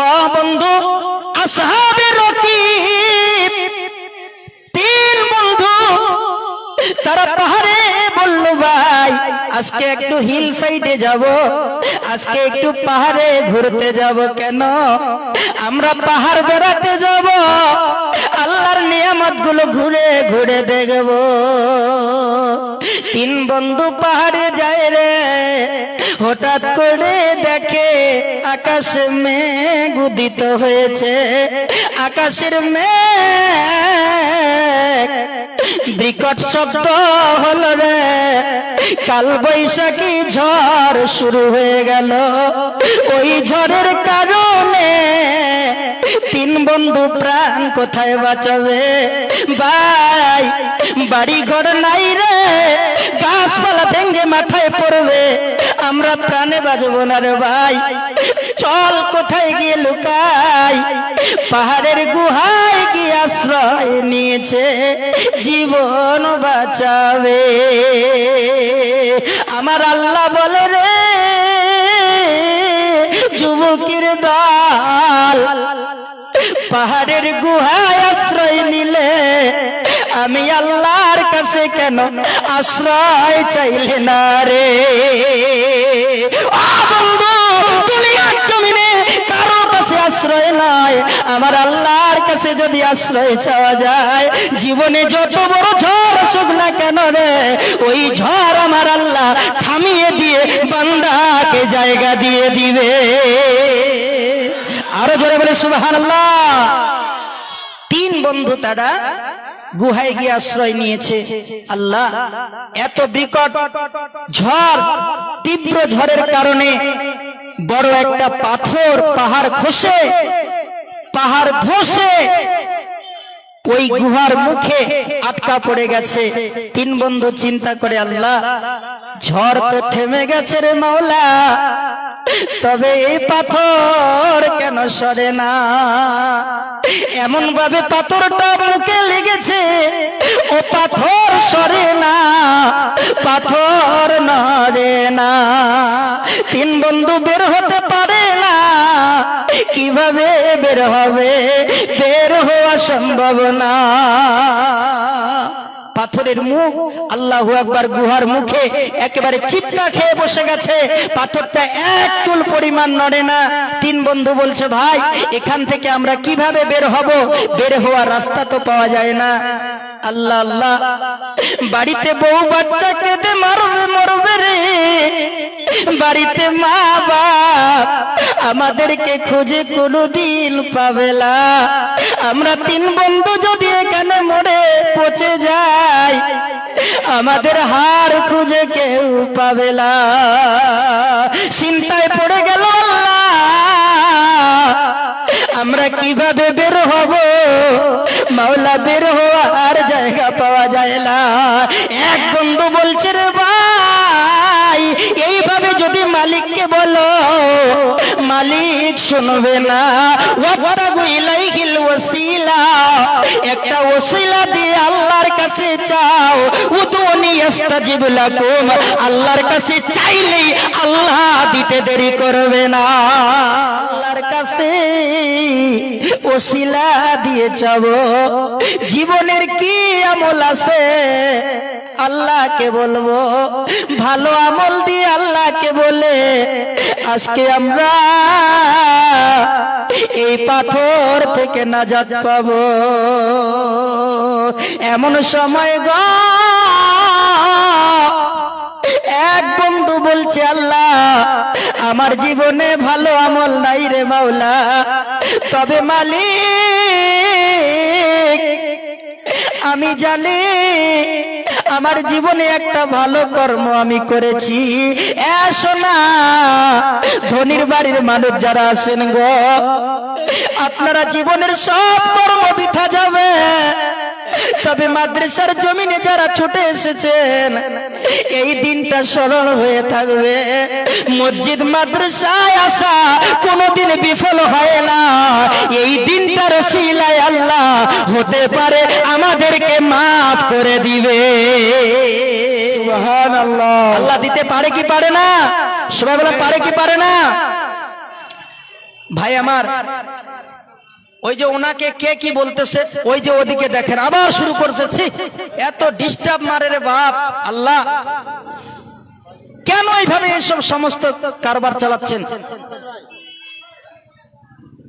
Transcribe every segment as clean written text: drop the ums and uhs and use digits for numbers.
ও বন্ধু আসহাবে রকিব তিন বন্ধু তারা পাহাড়ে বলল ভাই আজকে একটু হিল সাইডে যাব, আজকে একটু পাহাড়ে ঘুরতে যাব। কেন? আমরা পাহাড় বেড়াতে যাব, আল্লাহর নিয়ামত গুলো ঘুরে ঘুরে দেখব। তিন বন্ধু পাহাড়ে যায় রে, হঠাৎ করে দেখে আকাশে মেঘ উদিত হয়েছে। আকাশের মেঘ বিকট শব্দ হলো রে, কাল বৈশাখী ঝড় শুরু হয়ে গেল। ওই ঝড়ের কারণে তিন বন্ধু প্রাণ কোথায় বাঁচাবে? ভাই বাড়ি ঘর নাই রে, গাছপালা ভেঙে মাথায় পড়বে, আমরা প্রাণে বাঁচবো না রে ভাই। চল কোথায় গিয়ে লুকাই। পাহাড়ের গুহায় গিয়ে আশ্রয় নিয়েছে, জীবন বাঁচাবে। আমার আল্লাহ বলে রে যুবকের দল, পাহাড়ের গুহায় আশ্রয় নিলে আমি আল্লাহর কাছে কেন আশ্রয় চাইলে না রে? দুনিয়ার জমিনে কারো কাছে আশ্রয় নাই, আমার আল্লাহর কাছে যদি আশ্রয় চাওয়া যায়, জীবনে যত বড় ঝড় আসুক না কেন রে, ওই ঝড় আমার আল্লাহ থামিয়ে দিয়ে বান্দাকে জায়গা দিয়ে দিবে। আরো জোরে বলে সুবহানাল্লাহ। তিন বন্ধু তারা গুহায় গিয়ে আশ্রয় নিয়েছে। আল্লাহ এত বিকট ঝড়, তীব্র ঝড়ের কারণে বড় একটা পাথর পাহাড় খসে, পাহাড় ধসে ওই গুহার মুখে আটকা পড়ে গেছে। তিন বন্ধু চিন্তা করে আল্লাহ ঝড় তো থেমে গেছে রে মাওলা, তবে এই পাথর কেন সরে না? এমন ভাবে পাথরটা মুখে লেগেছে, ও পাথর সরে না, পাথর নড়ে না। তিন বন্ধু বের হতে পারে না, কিভাবে বের হবে? বের হওয়া সম্ভব না। পাথরের মুখ, আল্লাহু আকবার, গুহার মুখে একেবারে চিপকা খেয়ে বসে গেছে, পাথরটা এক চুল পরিমাণ নড়ে না। তিন বন্ধু বলছে ভাই এখান থেকে আমরা কিভাবে বের হব? বের হওয়ার রাস্তা তো পাওয়া যায় না। আল্লাহ আল্লাহ, বাড়িতে বউ বাচ্চা কেঁদে মরবে মরবে রে, বাড়িতে মা বাপ আমাদেরকে খুঁজে কোনোদিন পাবে না। আমরা তিন বন্ধু যদি এখানে মরে পচে যাই, আমাদের হাড় খুঁজে কেউ পাবে না। চিন্তায় পড়ে গেল আল্লাহ, আমরা কিভাবে বের হব? মাওলা বের হওয়ার জায়গা পাওয়া যায় না। এক বন্ধু বলছে রে ভাই এইভাবে যদি মালিককে বলো, মালিক শুনবে না। ওয়াত্তাগু ইলাইহিল ওয়াসিলা, একটা ওসিলা দিয়ে আল্লাহর কাছে চাও। উদুনি আস্তাজিব লাকুম, আল্লাহর কাছে চাইলেই আল্লাহ দিতে দেরি করবে না। আল্লাহর কাছে ওসিলা দিয়ে চাবো। জীবনের কি আমল আছে আল্লাহকে বলবো, ভালো আমল দিয়ে আল্লাহকে বলে আজকে আমরা এই পাথর থেকে নাজাত পাবো। এমন সময় গো এক বন্ধু বলছে আল্লাহ আমার জীবনে ভালো আমল নাই রে মাওলা, তবে মালিক আমি জানি আমার জীবনে একটা ভালো কর্ম আমি করেছি। এসো না ধনির বাড়ির মানুষ যারা আছেন গো, আপনারা জীবনের সব কর্ম বৃথা যাবে, তবে মাদ্রাসার জমিনে যারা ছুটে এসেছেন এই দিনটা স্মরণ হয়ে থাকবে। মসজিদ মাদ্রাসায় আসা কোনোদিন বিফল হয় না, এই দিনটার ওসিলায় আল্লাহ হতে পারে আমাদেরকে মাফ করে দিবে। সুবহানাল্লাহ। আল্লাহ দিতে পারে কি পারে না? সবাই বলে পারে কি পারে না? ভাই আমার, ওই যে ওনাকে কে কি বলতেছে, ওই যে ওদিকে দেখেন আবার শুরু করছে। ছি, এত ডিস্টার্ব মারে রে বাপ। আল্লাহ কেন এইভাবে এইসব সমস্ত কারবার চালাচ্ছেন?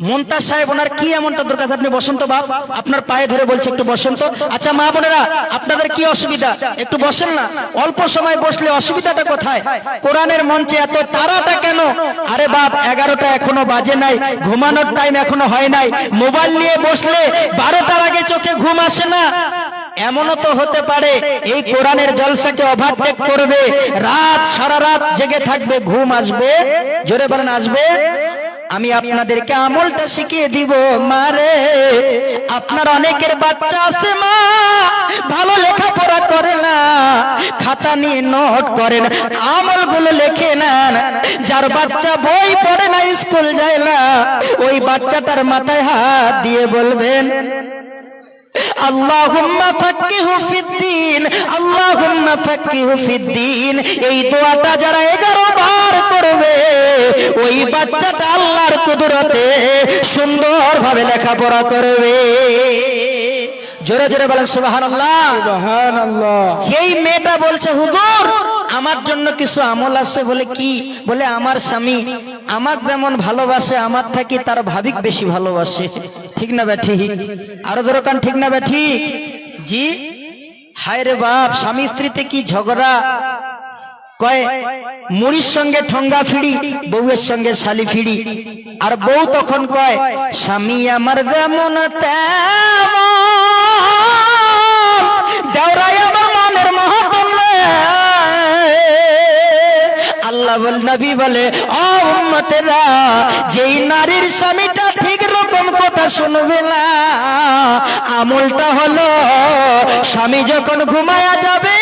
মুনতাজ সাহেব, ওনার কি এমনটা দরকার? আপনি বসন্ত বাপ, আপনার পায়ে ধরে বলছে একটু বসন্ত। আচ্ছা মা বোনেরা, আপনাদের কি অসুবিধা? একটু বসেন না, অল্প সময় বসলে অসুবিধাটা কোথায়? কোরআনের মঞ্চে এত তাড়াটা কেন? আরে বাপ, 11টা এখনো বাজে নাই, ঘুমানোর টাইম এখনো হয় নাই। মোবাইল নিয়ে বসলে 12টার আগে চোখে ঘুম আসে না। এমনও তো হতে পারে এই কোরআনের জলসাকে ওভারটেক করবে, রাত সারা রাত জেগে থাকবে, ঘুম আসবে। জোরে বলেন আসবে। আমি আপনাদেরকে আমলটা শিখিয়ে দিব মারে। আপনার অনেকের বাচ্চা আছে মা, ভালো লেখাপড়া করে না, খাতা নিয়ে নোট করেন, আমলগুলো লিখে নেন। যার বাচ্চা বই পড়ে না, স্কুল যায় না, ওই বাচ্চাটার মাথায় হাত দিয়ে বলবেন আল্লাহুম্মা ফাক্কিহু ফিদ্দীন, আল্লাহুম্মা ফাক্কিহু ফিদ্দীন। এই দোয়াটা যারা 11 বার করবে, ওই বাচ্চাটা আল্লাহর কুদরতে সুন্দরভাবে লেখাপড়া করবে। জোরে জোরে বলেন সুবহানাল্লাহ, সুবহানাল্লাহ। যেই মেয়েটা বলছে হুজুর আমার জন্য কিছু আমল আছে, বলে কি? বলে আমার স্বামী আমাকে যেমন ভালোবাসে, আমার থাকি তার ভাবিক বেশি ভালোবাসে। ঠিক না ব্যাঠি? আরো দরকার, ঠিক না ব্যাঠি? জি। হায় রে বাপ, স্বামী স্ত্রীতে কি ঝগড়া! কয় মুড়ির সঙ্গে ঠঙ্গা ফিড়ি, বউয়ের সঙ্গে শালি ফিড়ি। আর বউ তখন কয় স্বামী আমার যেমন তেমন, দেওরাই আমার মনের মহতম। আল্লাহ বল, নবী বলে ও উম্মতেরা, যেই নারীর স্বামীটা ঠিক রকম কথা শুনবে না, আমলটা হলো স্বামী যখন ঘুমায়া যাবে,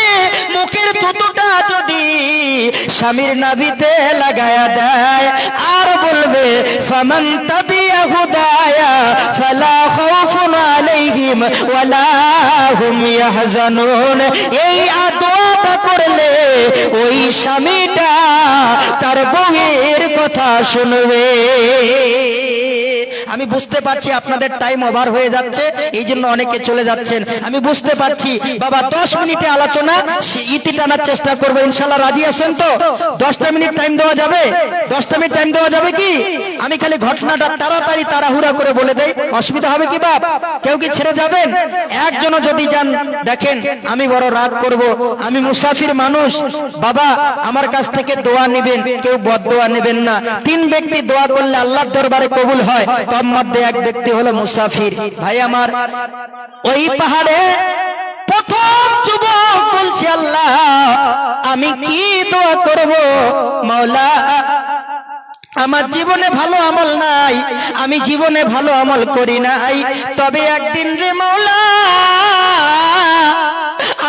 মুখের থুতুটা যদি স্বামীর নাভিতে লাগায়া দেয়, আর বলবে ফামান তাবিয়া হুদায়া ফালা খাউফুন আলাইহিম ওয়ালা হুম ইয়াহজানুন। এই দোয়াটা করলে ওই স্বামীটা তার বউয়ের কথা শুনবে। আমি বুঝতে পারছি আপনাদের টাইম ওভার হয়ে যাচ্ছে, এই জন্য অনেকে চলে যাচ্ছেন। আমি বুঝতে পারছি বাবা, 10 মিনিটে আলোচনা ইতি টানার চেষ্টা করবো, ইনশাল্লাহ রাজি আছেন তো? 10টা মিনিট টাইম দেওয়া যাবে? 10টা মিনিট টাইম দেওয়া যাবে কি? আমি খালি ঘটনাটা তাড়াতাড়ি তাড়াহুড়া করে বলে দেই, অসুবিধা হবে কি বাপ? কেউ কি ছেড়ে যাবেন? একজনও যদি যান, দেখেন আমি বড় রাগ করব, আমি মুসাফির মানুষ বাবা, আমার কাছ থেকে দোয়া নেবেন, কেউ বদদোয়া নেবেন না। 3 ব্যক্তি দোয়া করলে আল্লাহর দরবারে কবুল হয়, তার মধ্যে এক ব্যক্তি হলো মুসাফির। ভাই আমার, ওই পাহাড়ে প্রথম যুবক বলছে আল্লাহ আমি কি দোয়া করব মাওলা, আমার জীবনে ভালো আমল নাই, আমি জীবনে ভালো আমল করি নাই, তবে একদিন রে মাওলা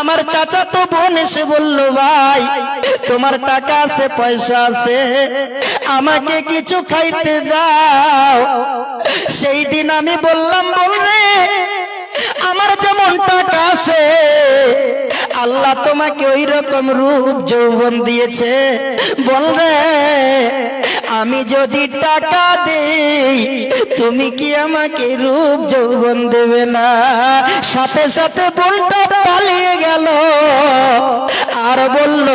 আমার চাচা তো বোন এসে বলল ভাই তোমার টাকা আছে, পয়সা আছে, আমাকে কিছু খাইতে দাও। সেই দিন আমি বললাম বলবে আমার যেমন টাকা আছে, আল্লাহ তোমাকে ওই রকম রূপ যৌবন দিয়েছে, বলরে আমি যদি টাকা দেই তুমি কি আমাকে রূপ যৌবন দেবে না? সাথে সাথে বোনটা পালিয়ে গেল আর বলল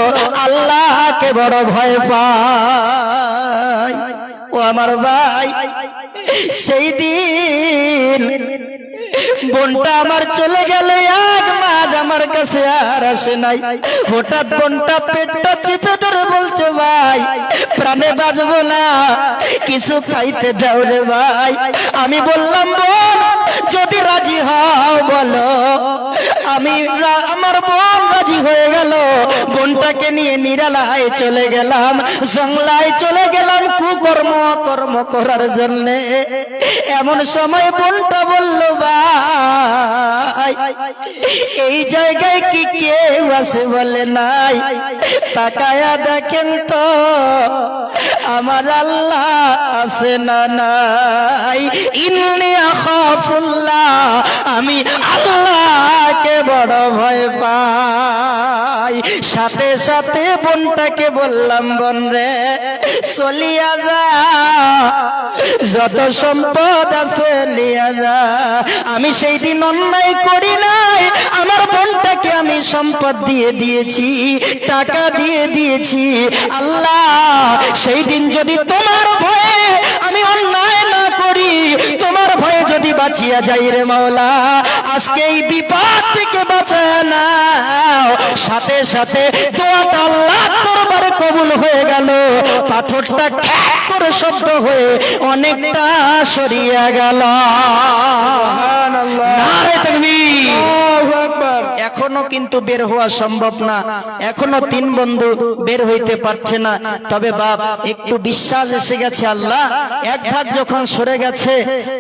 আল্লাহকে বড় ভয় পাই। ও আমার ভাই, সেই দিন বোনটা আমার চলে গেল, 1 মাস আমার কাছে আর আসে নাই। হঠাৎ বোনটা পেটটা চিপে ধরে বলছে ভাই প্রাণে বাঁচবো না, কিছু খাইতে দাও রে ভাই। আমি বললাম বোন যদি রাজি হও বলো। আমার বোন রাজি হয়ে গেল, বোনটাকে নিয়ে নিরালায় চলে গেলাম, জঙ্গলায় চলে গেলাম কুকর্ম কর্ম করার জন্য। এমন সময় বোনটা বলল ভাই এই জায়গায় কি কেউ আছে? বলে নাই। তাকায়া দেখেন তো আমার আল্লাহ আছে না নাই? ইন্নী আখাফুল্লাহ, আমি আল্লাহকে বড় ভয় পাই। সাথে সাথে বোনটাকে বললাম, বোন রে চলিয়া যা, যত সম্পদ আছে লিয়া যা। আমি সেই দিন অন্যায় করি নাই, আমার বোনটাকে আমি সম্পদ দিয়ে দিয়েছি, টাকা দিয়ে দিয়েছি। আল্লাহ সেই দিন যদি তোমার ভয়ে আমি অন্যায় না করি, তোমার ভয়ে যদি বাঁচিয়া যাই রে মাওলা, আজকে এই বিপদ থেকে বাঁচায় নাও। সাথে সাথে দোয়াটা আল্লাহর দরবারে কবুল হয়ে গেল। পাথরটা খ্যাক করে শব্দ হয়ে অনেকটা সরিয়ে গেল। নারে তাকবীর। এখনো কিন্তু বের হওয়া সম্ভব না, এখনো তিন বন্ধু বের হইতে পারছে না। তবে বাপ একটু বিশ্বাস এসে গেছে, আল্লাহ এক ভাগ যখন সরে গেছে,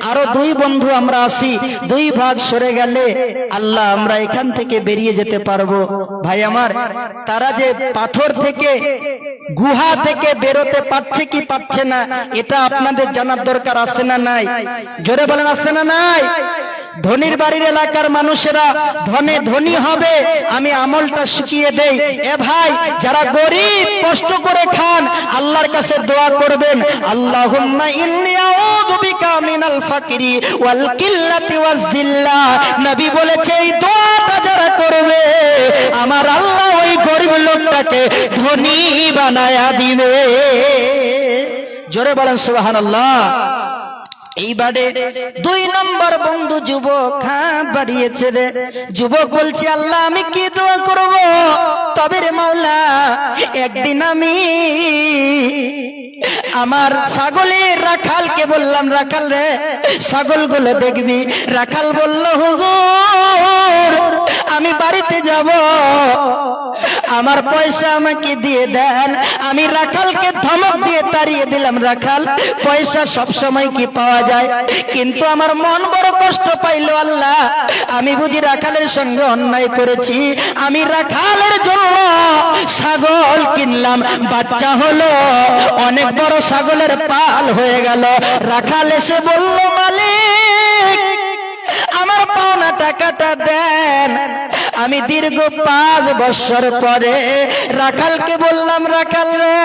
আরো দুই বন্ধু আমরা আসি, দুই ভাগ সরে গেলে আল্লাহ আমরা এখান থেকে বেরিয়ে যেতে পারবো। ভাই আমার, তারা যে পাথর থেকে গুহা থেকে বেরোতে পারছে কি পারছে না, এটা আপনাদের জানার দরকার আছে না নাই? জোরে বলেন আছে না নাই? ধনির বাড়ির এলাকার মানুষেরা ধনে ধনী হবে, আমি আমলটা শিখিয়ে দেই। এ ভাই, যারা গরিব কষ্ট করে খান, আল্লাহর কাছে দোয়া করবেন, আল্লাহুম্মা ইন্নী আউযু বিকা মিনাল ফাকরি ওয়াল কিল্লাতি ওয়াজ জিল্লা। নবী বলেছে এই দোয়াটা যারা করবে, আমার আল্লাহ ওই গরিব লোকটাকে ধনী বানায়া দিবে। জোরে বলেন সুবহানাল্লাহ। এইবারে দুই নম্বর বন্ধু যুবক হাত বাড়িয়েছে রে। যুবক বলছে, আল্লাহ আমি কি দোয়া করব? তবে রে মাওলা, একদিন আমি আমার ছাগলের রাখালকে বললাম, রাখাল রে ছাগলগুলো দেখবি। রাখাল বলল, হুজুর আমি বাড়িতে যাব, আমার পয়সা আমাকে দিয়ে দেন। আমি রাখালকে ধমক দিয়ে তাড়িয়ে দিলাম, রাখাল পয়সা সব সময় কি পাওয়া যায়? কিন্তু আমার মন বড় কষ্ট পাইল, আল্লাহ আমি বুঝি রাখালের সঙ্গে অন্যায় করেছি। আমি রাখালের জন্য ছাগল কিনলাম, বাচ্চা হলো, অনেক বড় ছাগলের পাল হয়ে গেল। রাখাল এসে বলল, মালিক আমার পাওনা টাকাটা দেন। আমি দীর্ঘ 5 বছর পরে রাখালকে বললাম, রাখাল রে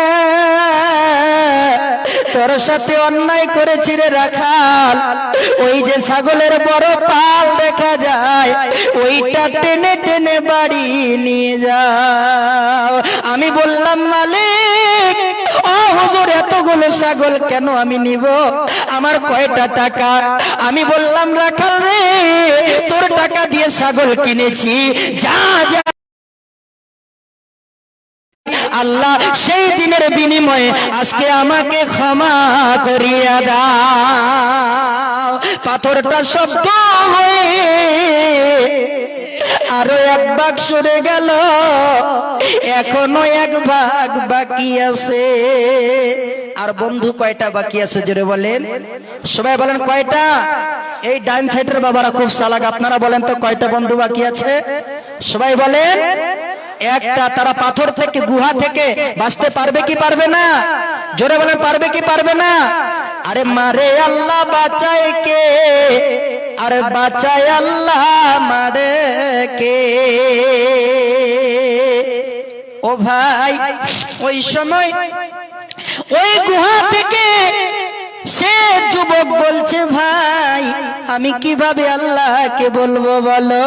তোর সাথে অন্যায় করেছি রে রাখাল, ওই যে ছাগলের বড় পাল দেখা যায়, ওইটা টেনে টেনে বাড়ি নিয়ে যাও। আমি বললাম, মালিক ও হুজুর এতগুলো ছাগল কেন আমি নিব? আমার কয়টা টাকা? আমি বললাম, রাখাল রে তোর টাকা দিয়ে ছাগল কিনেছি, যা যা। আল্লাহ সেই দিনের বিনিময়ে আজকে আমাকে ক্ষমা করিয়া দাও। পাথরটা শব্দ হয়ে আরো এক ভাগ সরে গেল, এখনো এক ভাগ বাকি আছে। আর বন্ধু কয়টা বাকি আছে জোরে বলেন, সবাই বলেন কয়টা? এই ডাইন সাইডের বাবারা খুব চালাক, আপনারা বলেন তো কয়টা বন্ধু বাকি আছে? সবাই বলেন একটা। তারা পাথর থেকে গুহা থেকে বাঁচতে পারবে কি পারবে না? জোরে বলেন পারবে কি পারবে না? আরে মারে আল্লাহ বাঁচায় কে, আরে বাঁচায় আল্লাহ মারে কে? ও ভাই, ওই সময় ওই গুহা থেকে সে যুবক বলছে, ভাই আমি কিভাবে আল্লাহকে বলবো বলো?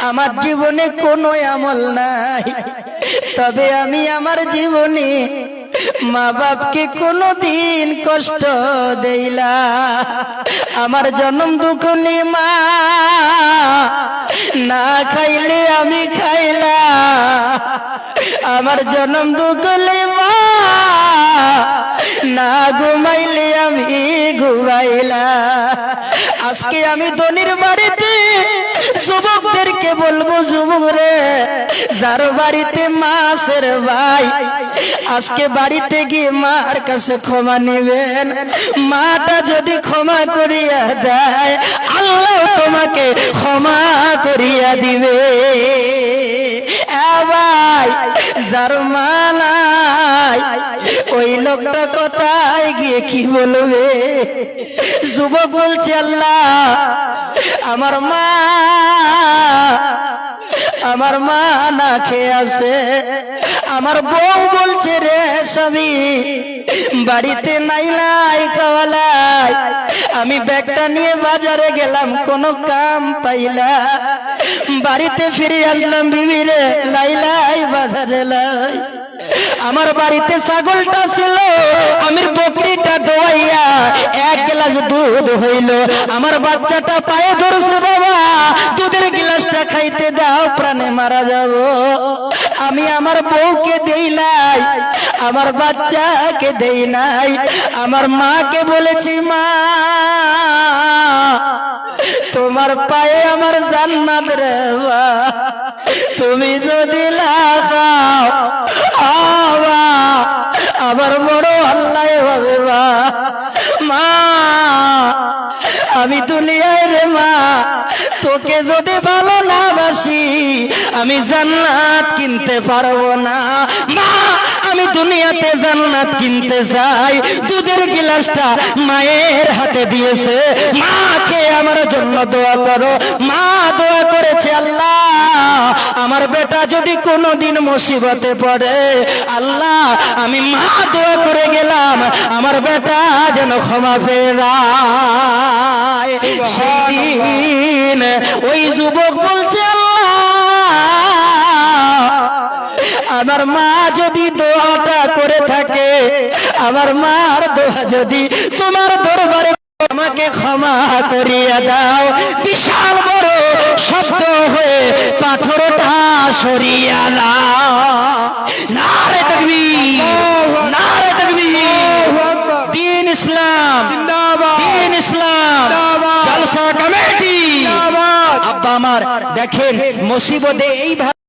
আমার জীবনে কোনো আমল নাই, তবে আমি আমার জীবনে মা বাপকে কোনোদিন কষ্ট দেইলা। আমার জন্ম দুঃখনি মা না খাইলে আমি খাইলা, আমার জন্ম দুঃখলি মা না ঘুমাইলে আমি ঘুমাইলা। আজকে আমি ধনির বাড়িতে যুবকদেরকে বলবো, যুবক রে যার বাড়িতে মাছের ভাই, আজকে বাড়িতে গিয়ে মার কাছে ক্ষমা নেবেন। মাটা যদি ক্ষমা করিয়া দেয়, আল্লাহ তোমাকে ক্ষমা করিয়া দিবে। ভাই যার মা নাই, ওই লোকটা কোথায় গিয়ে কি বলবে? যুবক বলছে, আল্লাহ আমার মা আমার মা না খেয়ে আছে। আমার বউ বলছে রে স্বামী বাড়িতে নাই খাওয়ালাই। আমি ব্যাগটা নিয়ে বাজারে গেলাম, কোনো কাম পাইলা, বাড়িতে ফিরে আসলাম বিবি রে লাইলাই বাজারে লাই। আমার বাড়িতে ছাগলটা ছিল, আমি বকরিটা দোয়াইয়া 1 গ্লাস দুধ হইল। আমার বাচ্চাটা পায়ে ধরছে, বাবা দুধের গ্লাসটা খাইতে দাও, প্রাণে মারা যাব। আমি আমার বউকে দেই নাই, আমার বাচ্চাকে দেই নাই। আমার মাকে বলেছি মা তোমার পায়ে আমার জান্নাত রে মা, তুমি যদি না খাও আমার বড় আল্লাহ হবে মা। মা আমি দুনিয়ায় রে মা তোকে যদি ভালো না বাসি আমি জান্নাত কিনতে পারবো না। মা আমি দুনিয়াতে জান্নাত কিনতে চাই। দুধের গিলাসটা মায়ের হাতে দিয়েছে, মাকে আমার জন্য দোয়া করো। মা দোয়া করেছে আল্লাহ আমার বেটা যদি কোনোদিন মুসিবতে পড়ে, আল্লাহ আমি মা দোয়া করে গেলাম আমার বেটা যেন ক্ষমা পেয়ে যায়। সেদিন ওই যুবক বলছে আমার মা যদি দোয়াটা করে থাকে, আমার মার দোয়া যদি তোমার দরবারে আমাকে ক্ষমা করিয়া দাও। বিশাল বড় শব্দ হয়ে পাথরটা সরিয়া দাও। নারে তাকবীর, নারে তাকবীর। দ্বীন ইসলাম জিন্দাবাদ, দ্বীন ইসলাম জিন্দাবাদ, জলসা কমিটি জিন্দাবাদ। আব্বা আমার দেখেন মুসিবতে এইভাবে